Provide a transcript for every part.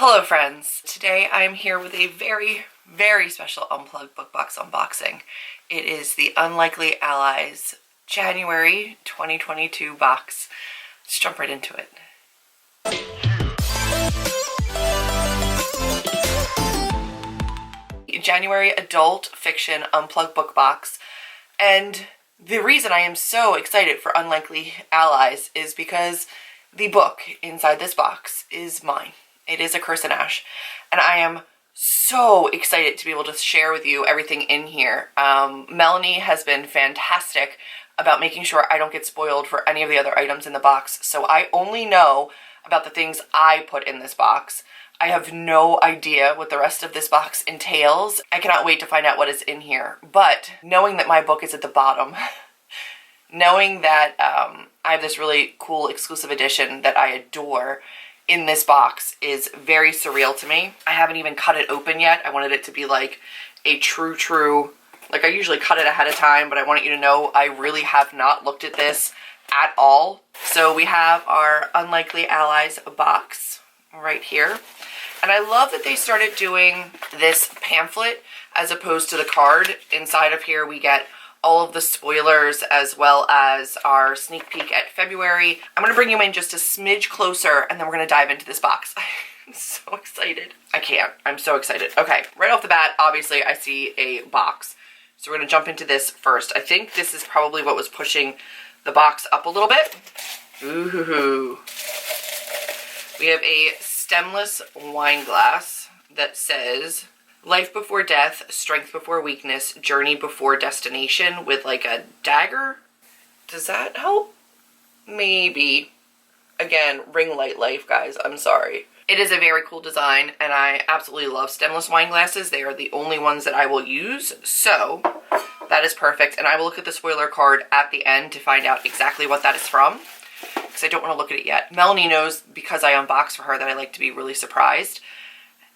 Hello friends, today I am here with a very, very special Unplugged book box unboxing. It is the Unlikely Allies January 2022 box. Let's jump right into it. January adult fiction Unplugged book box, and the reason I am so excited for Unlikely Allies is because the book inside this box is mine. It is A Curse in Ash, and I am so excited to be able to share with you everything in here. Melanie has been fantastic about making sure I don't get spoiled for any of the other items in the box, so I only know about the things I put in this box. I have no idea what the rest of this box entails. I cannot wait to find out what is in here, but knowing that my book is at the bottom, knowing that I have this really cool exclusive edition that I adore in this box is very surreal to me. I haven't even cut it open yet. I wanted it to be like a true, like I usually cut it ahead of time, but I want you to know I really have not looked at this at all. So we have our Unlikely Allies box right here. And I love that they started doing this pamphlet as opposed to the card. Inside of here we get all of the spoilers as well as our sneak peek at February. I'm going to bring you in just a smidge closer and then we're going to dive into this box. I'm so excited. I can't. I'm so excited. Okay, right off the bat, obviously I see a box. So we're going to jump into this first. I think this is probably what was pushing the box up a little bit. Ooh. We have a stemless wine glass that says life before death, strength before weakness, journey before destination, with like a dagger. Does that help? Maybe. Again, ring light life, guys. I'm sorry. It is a very cool design, and I absolutely love stemless wine glasses. They are the only ones that I will use, so that is perfect. And I will look at the spoiler card at the end to find out exactly what that is from, because I don't want to look at it yet. Melanie knows, because I unbox for her, that I like to be really surprised.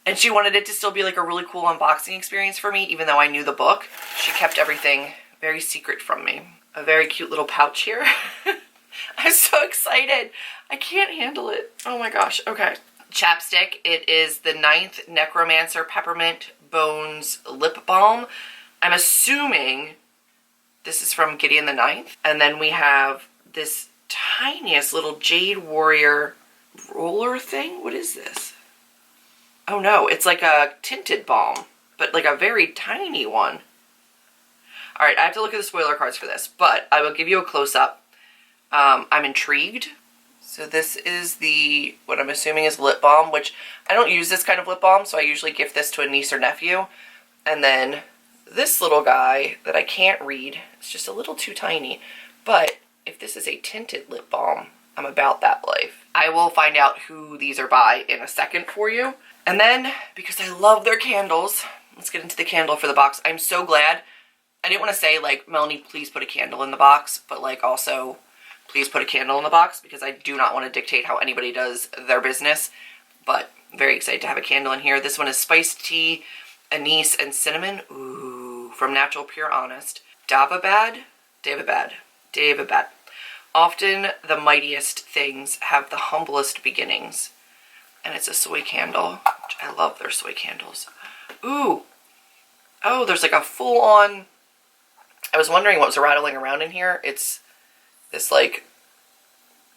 And she wanted it to still be like a really cool unboxing experience for me, even though I knew the book. She kept everything very secret from me. A very cute little pouch here. I'm so excited. I can't handle it. Oh my gosh. Okay. Chapstick. It is the 9th Necromancer Peppermint Bones Lip Balm. I'm assuming this is from Gideon the Ninth. And then we have this tiniest little Jade Warrior roller thing. What is this? Oh no, it's like a tinted balm, but like a very tiny one. Alright, I have to look at the spoiler cards for this, but I will give you a close-up. I'm intrigued. So this is the, what I'm assuming is lip balm, which I don't use this kind of lip balm, so I usually gift this to a niece or nephew. And then this little guy that I can't read, it's just a little too tiny, but if this is a tinted lip balm, I'm about that life. I will find out who these are by in a second for you. And then, because I love their candles, let's get into the candle for the box. I'm so glad. I didn't want to say, like, Melanie, please put a candle in the box, but, like, also, please put a candle in the box, because I do not want to dictate how anybody does their business. But I'm very excited to have a candle in here. This one is spiced tea, anise, and cinnamon. Ooh, from Natural Pure Honest. Davabad. Often the mightiest things have the humblest beginnings. And it's a soy candle, which I love their soy candles. Ooh. Oh, there's like a full-on... I was wondering what was rattling around in here. It's this like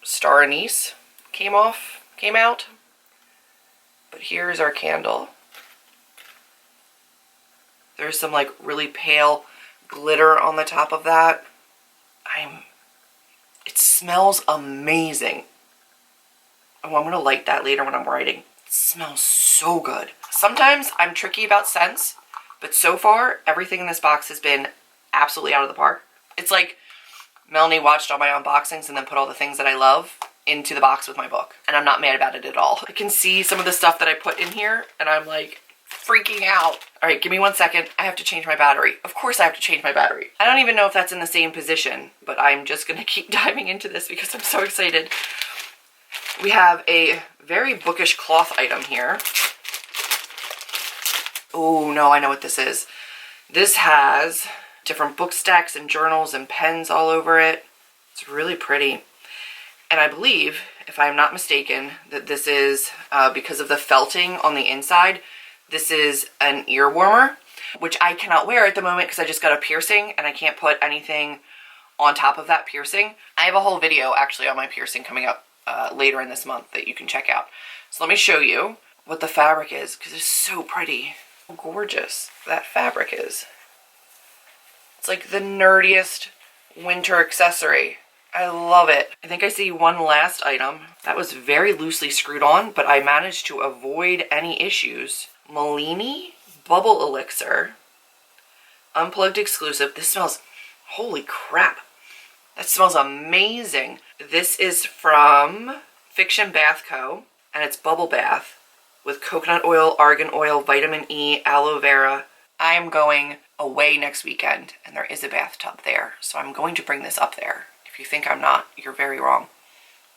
star anise came out. But here's our candle. There's some like really pale glitter on the top of that. It smells amazing. Oh, I'm going to light that later when I'm writing. It smells so good. Sometimes I'm tricky about scents, but so far, everything in this box has been absolutely out of the park. It's like Melanie watched all my unboxings and then put all the things that I love into the box with my book. And I'm not mad about it at all. I can see some of the stuff that I put in here, and I'm like freaking out. All right, give me 1 second. I have to change my battery. Of course I have to change my battery. I don't even know if that's in the same position, but I'm just going to keep diving into this because I'm so excited. We have a very bookish cloth item here. Oh, no, I know what this is. This has different book stacks and journals and pens all over it. It's really pretty. And I believe if I'm not mistaken, that this is, because of the felting on the inside, this is an ear warmer, which I cannot wear at the moment because I just got a piercing and I can't put anything on top of that piercing. I have a whole video actually on my piercing coming up later in this month that you can check out. So let me show you what the fabric is because it's so pretty. How gorgeous that fabric is. It's like the nerdiest winter accessory. I love it. I think I see one last item that was very loosely screwed on, but I managed to avoid any issues. Malini Bubble Elixir. Unplugged exclusive. This smells, holy crap. That smells amazing. This is from Fiction Bath Co. and it's bubble bath with coconut oil, argan oil, vitamin E, aloe vera. I am going away next weekend and there is a bathtub there, so I'm going to bring this up there. If you think I'm not, you're very wrong.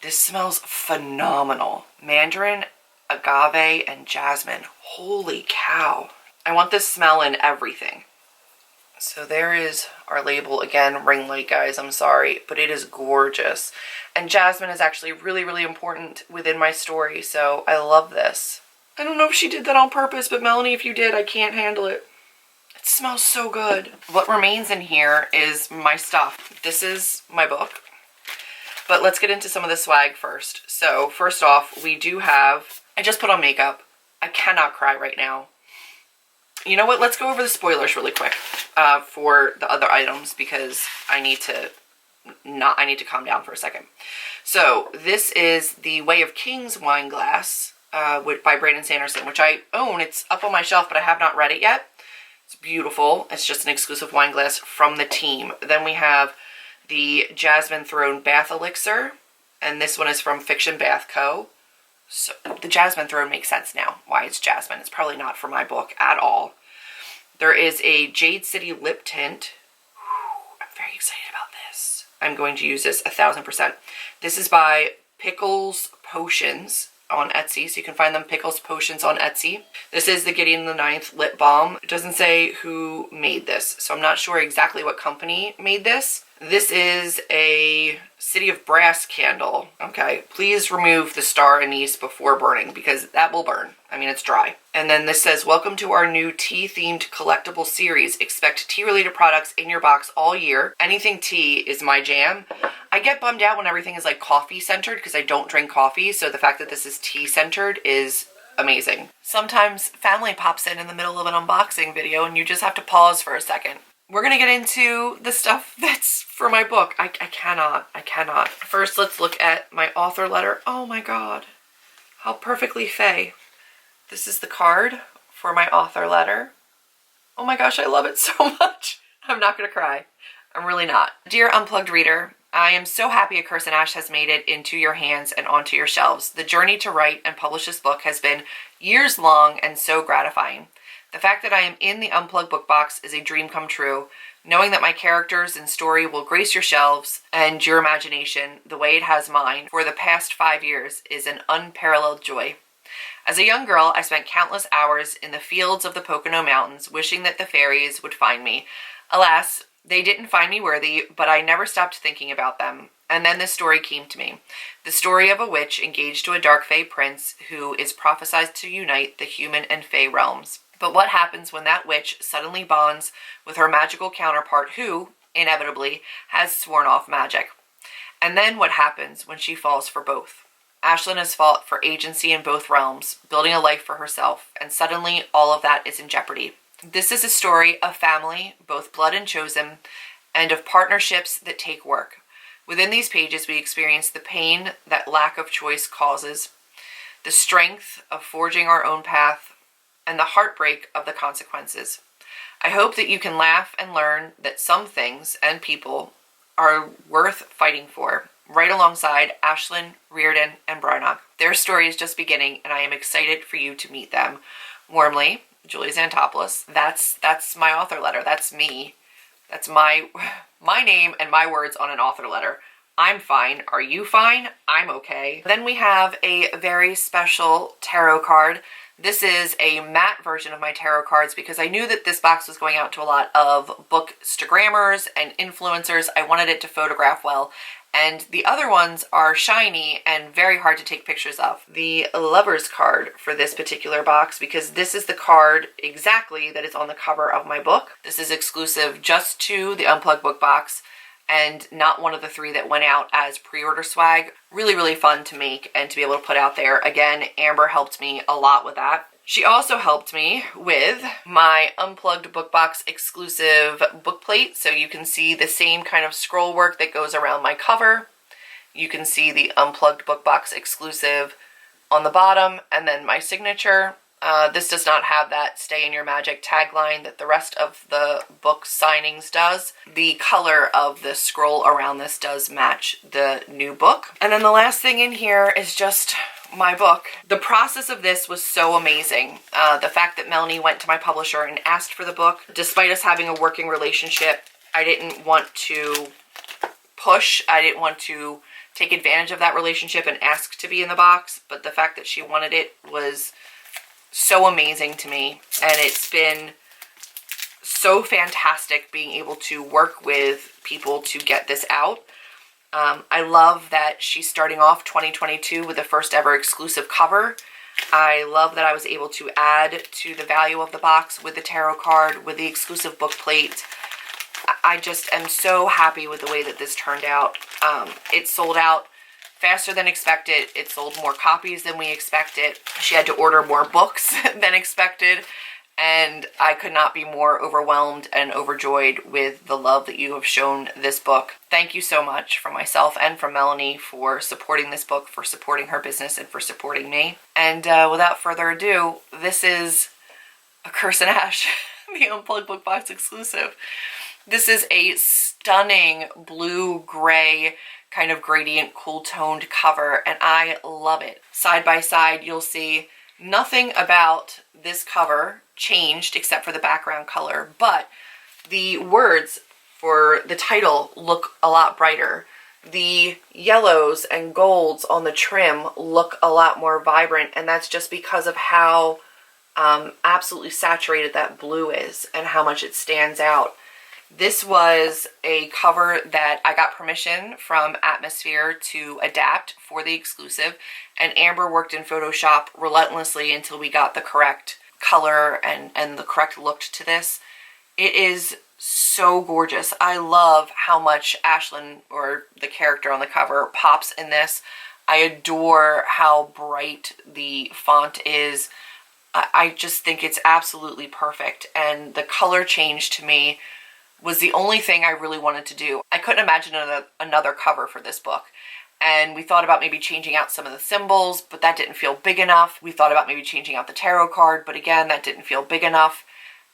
This smells phenomenal. Mandarin, agave, and jasmine. Holy cow. I want this smell in everything. So there is our label. Again, ring light, guys, I'm sorry, but it is gorgeous. And jasmine is actually really, really important within my story, so I love this. I don't know if she did that on purpose, but Melanie, if you did, I can't handle it. It smells so good. What remains in here is my stuff. This is my book, but let's get into some of the swag first. So first off, we do have, I just put on makeup. I cannot cry right now. You know what? Let's go over the spoilers really quick for the other items because I need to calm down for a second. So this is the Way of Kings wine glass by Brandon Sanderson, which I own. It's up on my shelf, but I have not read it yet. It's beautiful. It's just an exclusive wine glass from the team. Then we have the Jasmine Throne Bath Elixir, and this one is from Fiction Bath Co. So the Jasmine Throne makes sense now why it's jasmine. It's probably not for my book at all. There is a Jade City lip tint. I'm very excited about this. I'm going to use this 1000%. This is by Pickles Potions on Etsy, so you can find them Pickles Potions on Etsy. This is the Gideon the Ninth lip balm. It doesn't say who made this, so I'm not sure exactly what company made this. This is a City of Brass candle. Okay, please remove the star anise before burning because that will burn. I mean, it's dry. And then this says, welcome to our new tea-themed collectible series. Expect tea-related products in your box all year. Anything tea is my jam. I get bummed out when everything is like coffee-centered because I don't drink coffee, so the fact that this is tea-centered is amazing. Sometimes family pops in the middle of an unboxing video and you just have to pause for a second. We're gonna get into the stuff that's for my book. I cannot. First, let's look at my author letter. Oh my God, how perfectly fey. This is the card for my author letter. Oh my gosh, I love it so much. I'm not gonna cry. I'm really not. Dear Unplugged reader, I am so happy A Curse and Ash has made it into your hands and onto your shelves. The journey to write and publish this book has been years long and so gratifying. The fact that I am in the Unplugged book box is a dream come true. Knowing that my characters and story will grace your shelves and your imagination the way it has mine for the past 5 years is an unparalleled joy. As a young girl, I spent countless hours in the fields of the Pocono Mountains wishing that the fairies would find me. Alas, they didn't find me worthy, but I never stopped thinking about them. And then this story came to me. The story of a witch engaged to a dark fae prince who is prophesied to unite the human and fae realms. But what happens when that witch suddenly bonds with her magical counterpart who, inevitably, has sworn off magic? And then what happens when she falls for both? Ashlyn has fought for agency in both realms, building a life for herself, and suddenly all of that is in jeopardy. This is a story of family, both blood and chosen, and of partnerships that take work. Within these pages, we experience the pain that lack of choice causes, the strength of forging our own path, and the heartbreak of the consequences. I hope that you can laugh and learn that some things and people are worth fighting for, right alongside Ashlyn, Reardon, and Brynock. Their story is just beginning, and I am excited for you to meet them. Warmly, juliezantopoulos. That's my author letter. That's me. That's my name and my words on an author letter. I'm fine. Are you fine? I'm okay. Then we have a very special tarot card. This is a matte version of my tarot cards because I knew that this box was going out to a lot of bookstagrammers and influencers. I wanted it to photograph well. And the other ones are shiny and very hard to take pictures of. The Lover's card for this particular box, because this is the card exactly that is on the cover of my book. This is exclusive just to the Unplugged book box and not one of the 3 that went out as pre-order swag. Really, really fun to make and to be able to put out there. Again, Amber helped me a lot with that. She also helped me with my Unplugged book box exclusive book plate, so you can see the same kind of scroll work that goes around my cover. You can see the Unplugged book box exclusive on the bottom, and then my signature. This does not have that Stay in Your Magic tagline that the rest of the book signings does. The color of the scroll around this does match the new book. And then the last thing in here is just my book. The process of this was so amazing. The fact that Melanie went to my publisher and asked for the book, despite us having a working relationship, I didn't want to push. I didn't want to take advantage of that relationship and ask to be in the box, but the fact that she wanted it was so amazing to me, and it's been so fantastic being able to work with people to get this out. I love that she's starting off 2022 with the first ever exclusive cover. I love that I was able to add to the value of the box with the tarot card, with the exclusive book plate. I just am so happy with the way that this turned out. It sold out faster than expected. It sold more copies than we expected. She had to order more books than expected, and I could not be more overwhelmed and overjoyed with the love that you have shown this book. Thank you so much from myself and from Melanie for supporting this book, for supporting her business, and for supporting me. And without further ado, this is A Curse and Ash, the Unplugged book box exclusive. This is a stunning blue-gray kind of gradient, cool-toned cover, and I love it. Side by side, you'll see nothing about this cover changed except for the background color, but the words for the title look a lot brighter. The yellows and golds on the trim look a lot more vibrant, and that's just because of how absolutely saturated that blue is and how much it stands out. This was a cover that I got permission from Atmosphere to adapt for the exclusive, and Amber worked in Photoshop relentlessly until we got the correct color and the correct look to this. It is so gorgeous. I love how much Ashlyn, or the character on the cover, pops in this. I adore how bright the font is. I just think it's absolutely perfect, and the color change to me was the only thing I really wanted to do. I couldn't imagine another cover for this book. And we thought about maybe changing out some of the symbols, but that didn't feel big enough. We thought about maybe changing out the tarot card, but again, that didn't feel big enough.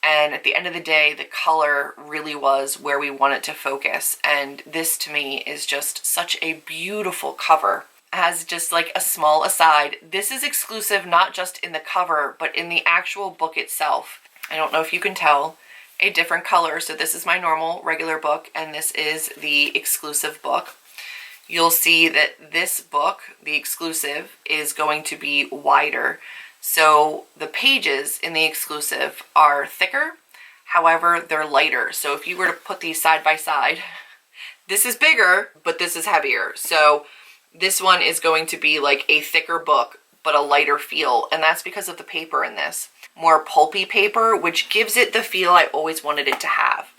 And at the end of the day, the color really was where we wanted to focus. And this to me is just such a beautiful cover. As just like a small aside, this is exclusive not just in the cover, but in the actual book itself. I don't know if you can tell, a different color. So this is my normal regular book, and this is the exclusive book. You'll see that this book, the exclusive, is going to be wider. So the pages in the exclusive are thicker, however, they're lighter. So if you were to put these side by side, this is bigger, but this is heavier. So this one is going to be like a thicker book, but a lighter feel, and that's because of the paper in this. More pulpy paper, which gives it the feel I always wanted it to have.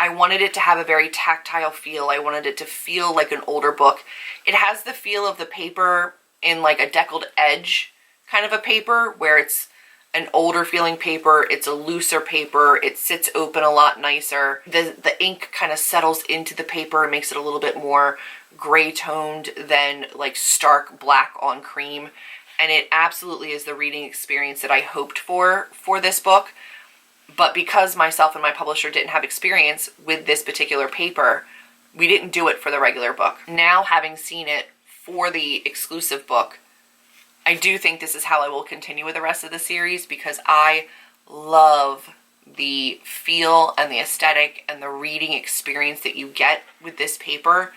I wanted it to have a very tactile feel. I wanted it to feel like an older book. It has the feel of the paper in like a deckled edge kind of a paper, where it's an older feeling paper, it's a looser paper, it sits open a lot nicer. The ink kind of settles into the paper and makes it a little bit more gray toned than like stark black on cream. And it absolutely is the reading experience that I hoped for this book. But because myself and my publisher didn't have experience with this particular paper, we didn't do it for the regular book. Now, having seen it for the exclusive book, I do think this is how I will continue with the rest of the series, because I love the feel and the aesthetic and the reading experience that you get with this paper.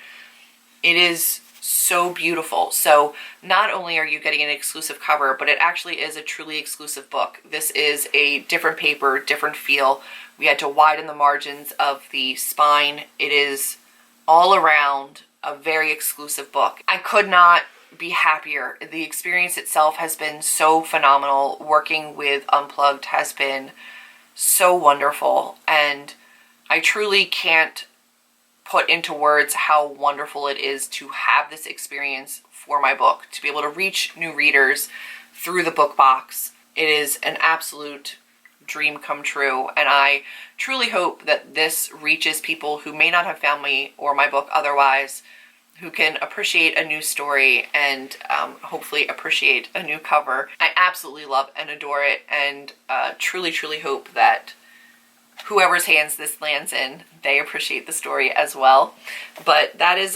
It is so beautiful. So not only are you getting an exclusive cover, but it actually is a truly exclusive book. This is a different paper, different feel. We had to widen the margins of the spine. It is all around a very exclusive book. I could not be happier. The experience itself has been so phenomenal. Working with Unplugged has been so wonderful, and I truly can't put into words how wonderful it is to have this experience for my book, to be able to reach new readers through the book box. It is an absolute dream come true, and I truly hope that this reaches people who may not have found me or my book otherwise, who can appreciate a new story and hopefully appreciate a new cover. I absolutely love and adore it, and truly hope that whoever's hands this lands in, they appreciate the story as well. But that is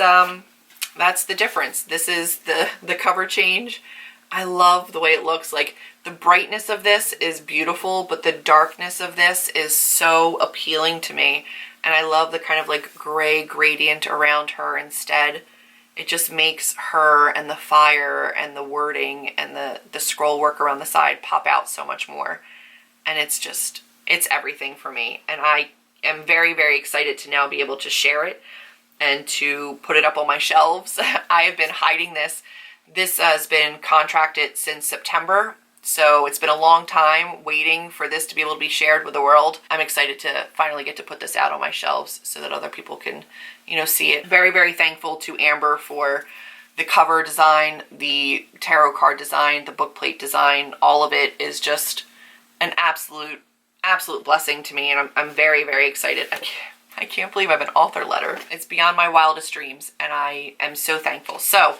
that's the difference. This is the cover change. I love the way it looks. Like, the brightness of this is beautiful, but the darkness of this is so appealing to me. And I love the kind of like gray gradient around her instead. It just makes her and the fire and the wording and the scroll work around the side pop out so much more. And it's everything for me. And I am very, very excited to now be able to share it and to put it up on my shelves. I have been hiding this. This has been contracted since September. So it's been a long time waiting for this to be able to be shared with the world. I'm excited to finally get to put this out on my shelves so that other people can, see it. Very, very thankful to Amber for the cover design, the tarot card design, the bookplate design. All of it is just an absolute blessing to me, and I'm very, very excited. I can't believe I have an author letter. It's beyond my wildest dreams, and I am so thankful. So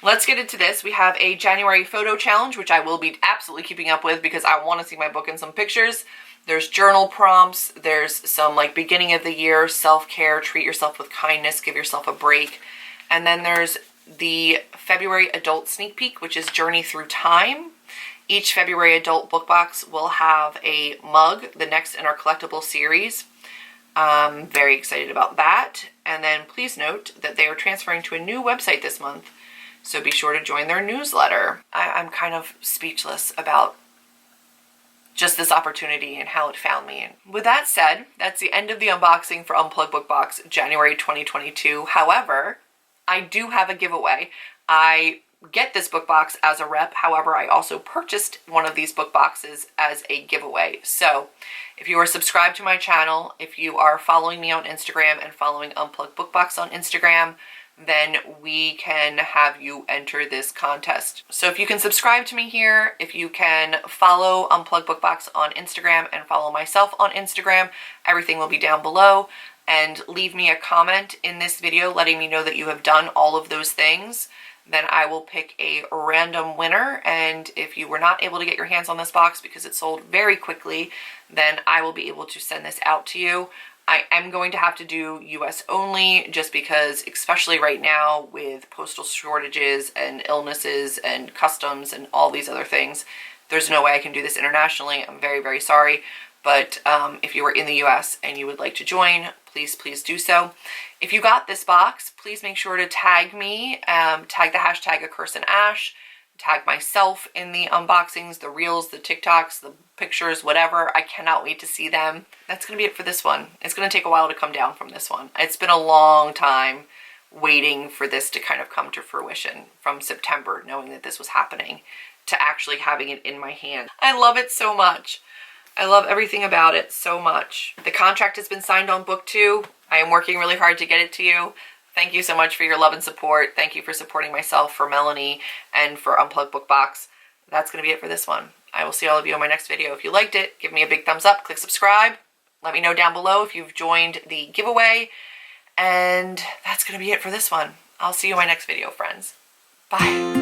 let's get into this. We have a January photo challenge, which I will be absolutely keeping up with because I want to see my book in some pictures. There's journal prompts. There's some like beginning of the year self-care, treat yourself with kindness, give yourself a break. And then there's the February adult sneak peek, which is Journey Through Time. Each February adult book box will have a mug, the next in our collectible series. I'm very excited about that. And then please note that they are transferring to a new website this month, so be sure to join their newsletter. I'm kind of speechless about just this opportunity and how it found me. And with that said, that's the end of the unboxing for Unplugged Book Box January 2022. However, I do have a giveaway. I get this book box as a rep. However, I also purchased one of these book boxes as a giveaway. So if you are subscribed to my channel, if you are following me on Instagram and following Unplugged Book Box on Instagram, then we can have you enter this contest. So if you can subscribe to me here, if you can follow Unplugged Book Box on Instagram and follow myself on Instagram, everything will be down below. And leave me a comment in this video letting me know that you have done all of those things. Then I will pick a random winner, and if you were not able to get your hands on this box because it sold very quickly, then I will be able to send this out to you. I am going to have to do US only just because, especially right now with postal shortages and illnesses and customs and all these other things, there's no way I can do this internationally. I'm very, very sorry. But if you are in the US and you would like to join, please do so. If you got this box, please make sure to tag me, tag the hashtag #ACurseandAsh, tag myself in the unboxings, the reels, the TikToks, the pictures, whatever. I cannot wait to see them. That's going to be it for this one. It's going to take a while to come down from this one. It's been a long time waiting for this to kind of come to fruition, from September, knowing that this was happening, to actually having it in my hand. I love it so much. I love everything about it so much. The contract has been signed on book 2. I am working really hard to get it to you. Thank you so much for your love and support. Thank you for supporting myself, for Melanie, and for Unplugged Book Box. That's going to be it for this one. I will see all of you in my next video. If you liked it, give me a big thumbs up, click subscribe. Let me know down below if you've joined the giveaway. And that's going to be it for this one. I'll see you in my next video, friends. Bye.